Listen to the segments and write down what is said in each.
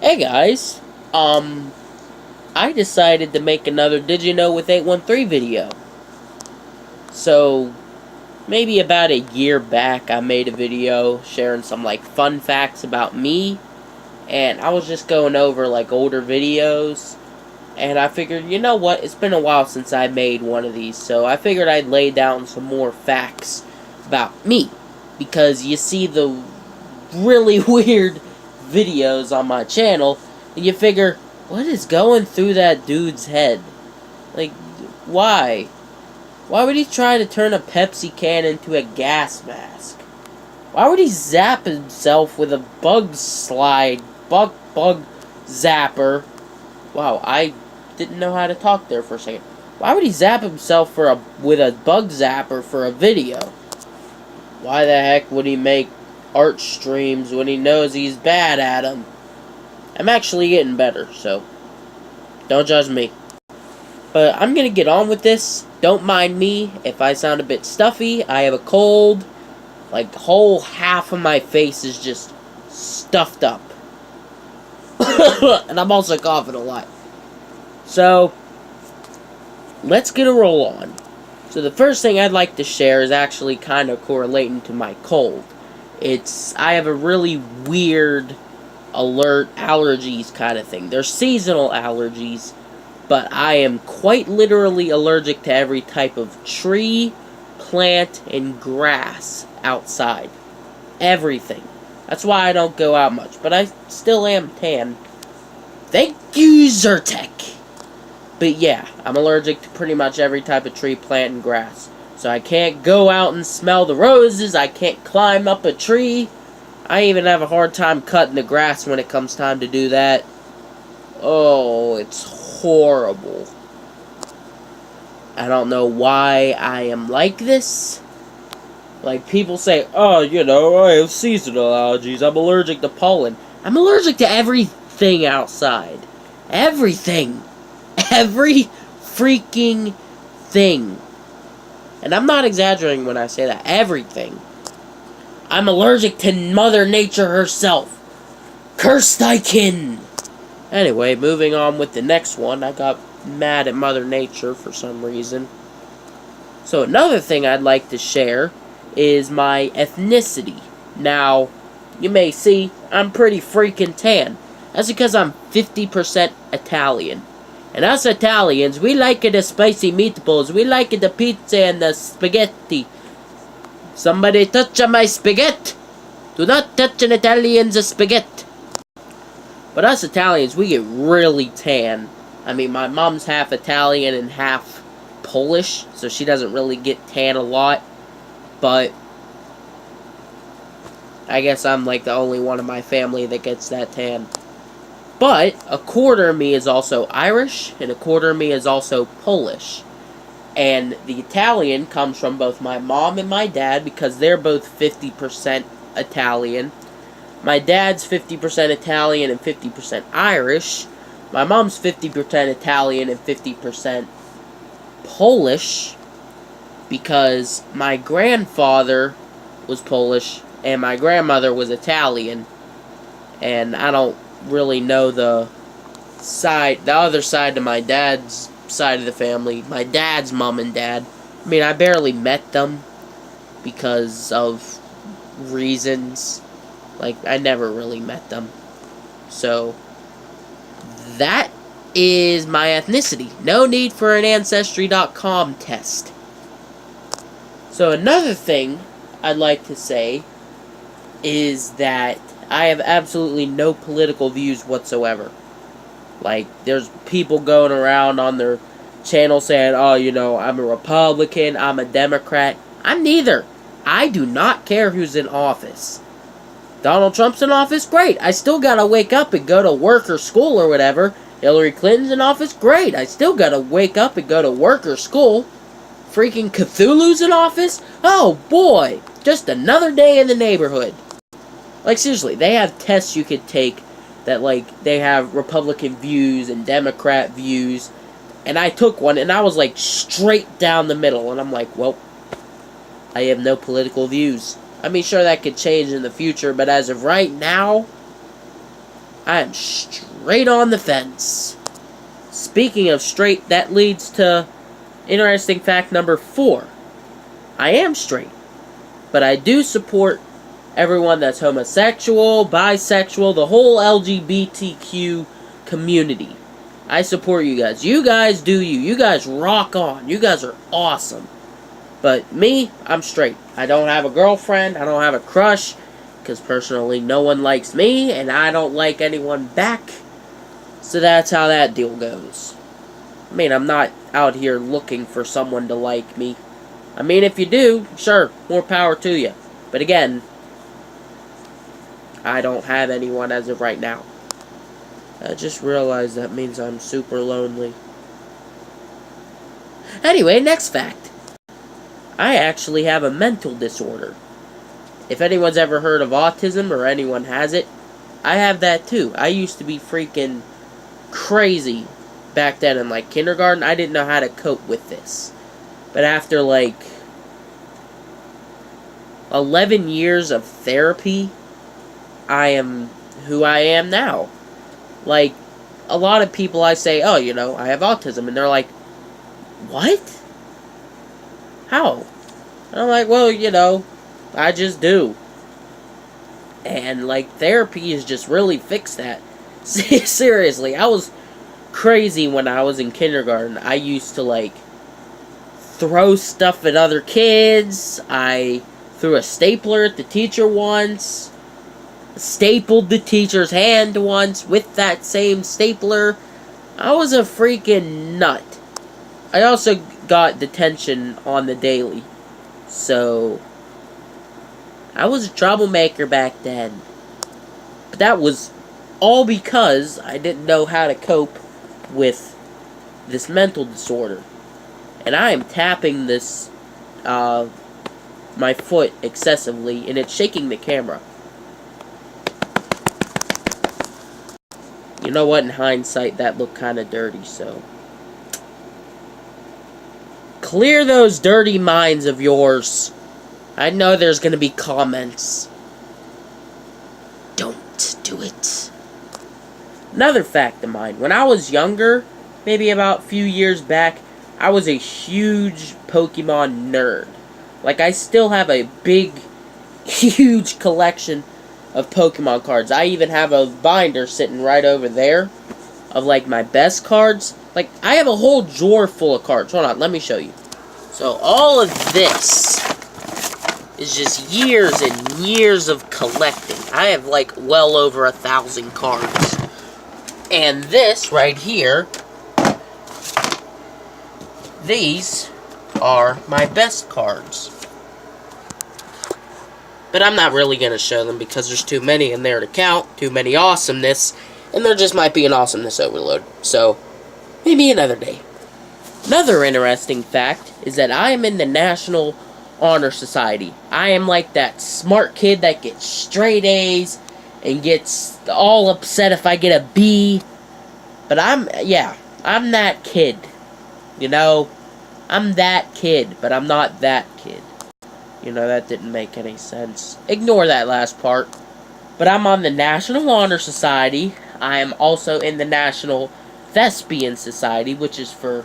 Hey guys, I decided to make another Did You Know with 813 video. So, maybe about a year back I made a video sharing some fun facts about me, and I was just going over older videos, and I figured, you know what, it's been a while since I made one of these, so I figured I'd lay down some more facts about me, because you see the really weird videos on my channel, and you figure, what is going through that dude's head? Like, why? Why would he try to turn a Pepsi can into a gas mask? Why would he zap himself with a bug zapper? Wow, I didn't know how to talk there for a second. Why would he zap himself with a bug zapper for a video? Why the heck would he make art streams when he knows he's bad at them? I'm actually getting better, so don't judge me. But I'm gonna get on with this. Don't mind me if I sound a bit stuffy. I have a cold. Like, whole half of my face is just stuffed up. And I'm also coughing a lot. So, let's get a roll on. So the first thing I'd like to share is actually kind of correlating to my cold. I have a really weird allergies kind of thing. They're seasonal allergies, but I am quite literally allergic to every type of tree, plant, and grass outside. Everything. That's why I don't go out much, but I still am tan. Thank you, Zyrtec! But yeah, I'm allergic to pretty much every type of tree, plant, and grass. So I can't go out and smell the roses, I can't climb up a tree. I even have a hard time cutting the grass when it comes time to do that. Oh, it's horrible. I don't know why I am like this. Like, people say, oh, you know, I have seasonal allergies, I'm allergic to pollen. I'm allergic to everything outside. Everything. Every freaking thing. And I'm not exaggerating when I say that. Everything. I'm allergic to Mother Nature herself. Curse thy kin! Anyway, moving on with the next one. I got mad at Mother Nature for some reason. So another thing I'd like to share is my ethnicity. Now, you may see, I'm pretty freaking tan. That's because I'm 50% Italian. And us Italians, we like the spicy meatballs, we like the pizza and the spaghetti. Somebody touch my spaghetti! Do not touch an Italian's spaghetti! But us Italians, we get really tan. I mean, my mom's half Italian and half Polish, so she doesn't really get tan a lot. But I guess I'm like the only one in my family that gets that tan. But a quarter of me is also Irish, and a quarter of me is also Polish. And the Italian comes from both my mom and my dad, because they're both 50% Italian. My dad's 50% Italian and 50% Irish. My mom's 50% Italian and 50% Polish, because my grandfather was Polish and my grandmother was Italian. And I don't really know the other side to my dad's side of the family. My dad's mom and dad. I mean, I barely met them because of reasons. Like, I never really met them. So, that is my ethnicity. No need for an Ancestry.com test. So, another thing I'd like to say is that I have absolutely no political views whatsoever. Like, there's people going around on their channel saying, oh, you know, I'm a Republican, I'm a Democrat. I'm neither. I do not care who's in office. Donald Trump's in office? Great. I still gotta wake up and go to work or school or whatever. Hillary Clinton's in office? Great. I still gotta wake up and go to work or school. Freaking Cthulhu's in office? Oh, boy. Just another day in the neighborhood. Like, seriously, they have tests you could take that, like, they have Republican views and Democrat views. And I took one, and I was, like, straight down the middle. And I'm like, well, I have no political views. I mean, sure, that could change in the future, but as of right now, I am straight on the fence. Speaking of straight, that leads to interesting fact number 4. I am straight, but I do support everyone that's homosexual, bisexual, the whole LGBTQ community. I support you guys. You guys do you. You guys rock on. You guys are awesome. But me, I'm straight. I don't have a girlfriend. I don't have a crush. Because personally, no one likes me. And I don't like anyone back. So that's how that deal goes. I mean, I'm not out here looking for someone to like me. I mean, if you do, sure, more power to you. But again, I don't have anyone as of right now. I just realized that means I'm super lonely. Anyway, next fact. I actually have a mental disorder. If anyone's ever heard of autism or anyone has it, I have that too. I used to be freaking crazy back then in like kindergarten. I didn't know how to cope with this. But after like 11 years of therapy, I am who I am now. Like, a lot of people I say, oh, you know, I have autism. And they're like, what? How? And I'm like, well, you know, I just do. And, like, therapy has just really fixed that. Seriously, I was crazy when I was in kindergarten. I used to, like, throw stuff at other kids. I threw a stapler at the teacher once. Stapled the teacher's hand once with that same stapler. I was a freaking nut. I also got detention on the daily. So, I was a troublemaker back then. But that was all because I didn't know how to cope with this mental disorder. And I am tapping this, my foot excessively, and it's shaking the camera. You know what, in hindsight, that looked kind of dirty, so. Clear those dirty minds of yours. I know there's going to be comments. Don't do it. Another fact of mine. When I was younger, maybe about a few years back, I was a huge Pokemon nerd. Like, I still have a big, huge collection of Pokemon cards. I even have a binder sitting right over there of, like, my best cards. Like, I have a whole drawer full of cards. Hold on, let me show you. So, all of this is just years and years of collecting. I have, like, well over 1,000 cards. And this, right here, these are my best cards. But I'm not really going to show them because there's too many in there to count. Too many awesomeness. And there just might be an awesomeness overload. So, maybe another day. Another interesting fact is that I am in the National Honor Society. I am like that smart kid that gets straight A's and gets all upset if I get a B. But I'm that kid. You know? I'm that kid, but I'm not that kid. You know, that didn't make any sense. Ignore that last part. But I'm on the National Honor Society. I am also in the National Thespian Society, which is for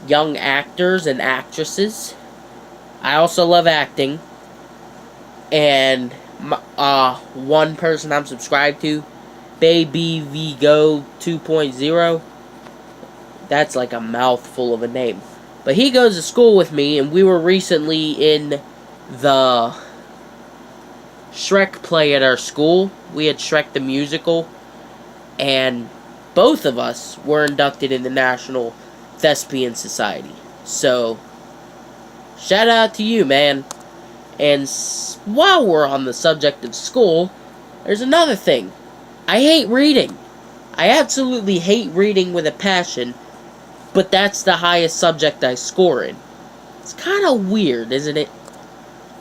young actors and actresses. I also love acting. And one person I'm subscribed to, Baby Vigo 2.0. That's like a mouthful of a name. But he goes to school with me, and we were recently in the Shrek play at our school. We had Shrek the Musical, and both of us were inducted in the National Thespian Society. So, shout out to you, man. And while we're on the subject of school, there's another thing. I hate reading. I absolutely hate reading with a passion, but that's the highest subject I score in. It's kind of weird, isn't it?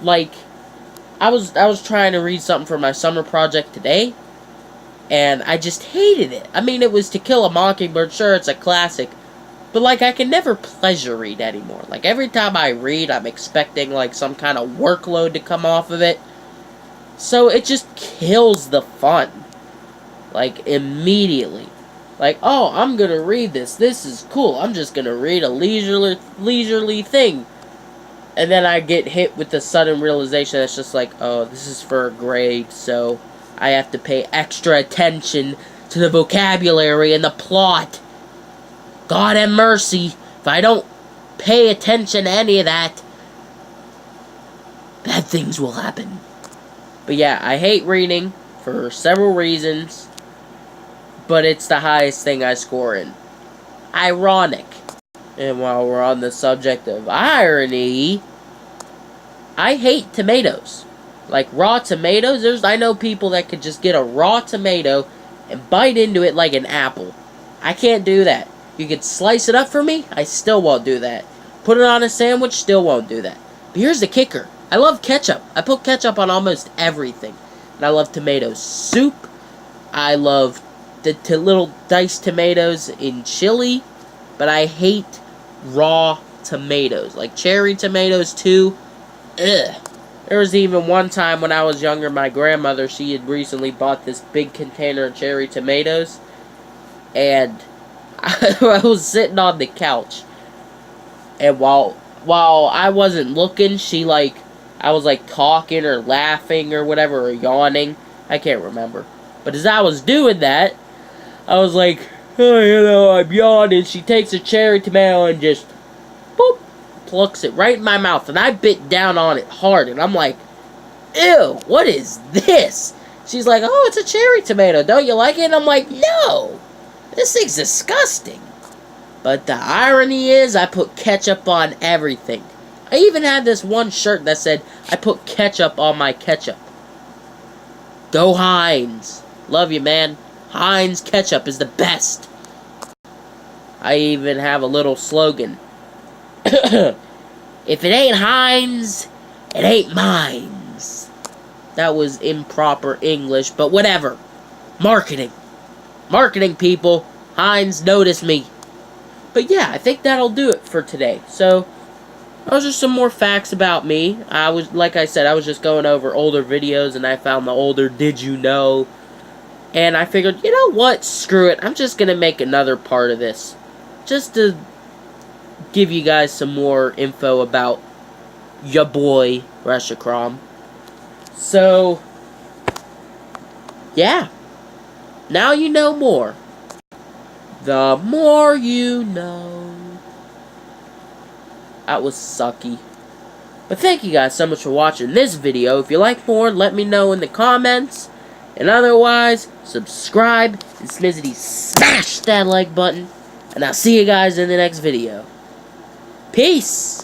Like, I was trying to read something for my summer project today, and I just hated it. I mean, it was To Kill a Mockingbird. Sure, it's a classic, but, like, I can never pleasure read anymore. Like, every time I read, I'm expecting, like, some kind of workload to come off of it. So, it just kills the fun. Like, immediately. Like, oh, I'm gonna read this. This is cool. I'm just gonna read a leisurely thing. And then I get hit with the sudden realization that's just like, oh, this is for a grade, so I have to pay extra attention to the vocabulary and the plot. God have mercy. If I don't pay attention to any of that, bad things will happen. But yeah, I hate reading for several reasons, but it's the highest thing I score in. Ironic. And while we're on the subject of irony, I hate tomatoes. Like raw tomatoes, I know people that could just get a raw tomato and bite into it like an apple. I can't do that. You could slice it up for me, I still won't do that. Put it on a sandwich, still won't do that. But here's the kicker. I love ketchup. I put ketchup on almost everything. And I love tomato soup. I love the little diced tomatoes in chili. But I hate raw tomatoes. Like cherry tomatoes too. Ugh. There was even one time when I was younger, my grandmother, she had recently bought this big container of cherry tomatoes. And I was sitting on the couch. And while I wasn't looking, I was talking or laughing or whatever, or yawning. I can't remember. But as I was doing that, I was like, oh, I'm yawning. She takes a cherry tomato and just, boop, plucks it right in my mouth. And I bit down on it hard. And I'm like, ew, what is this? She's like, oh, it's a cherry tomato. Don't you like it? And I'm like, no, this thing's disgusting. But the irony is, I put ketchup on everything. I even had this one shirt that said, I put ketchup on my ketchup. Go Heinz. Love you, man. Heinz ketchup is the best. I even have a little slogan. If it ain't Heinz, it ain't mines. That was improper English, but whatever. Marketing. Marketing, people. Heinz, notice me. But yeah, I think that'll do it for today. So, those are some more facts about me. Like I said, I was just going over older videos, and I found the older Did You Know? And I figured, you know what? Screw it. I'm just going to make another part of this. Just to give you guys some more info about ya boy, Reshikrom. So, yeah. Now you know more. The more you know. That was sucky. But thank you guys so much for watching this video. If you like more, let me know in the comments. And otherwise, subscribe. And Smizzity, smash that like button. And I'll see you guys in the next video. Peace!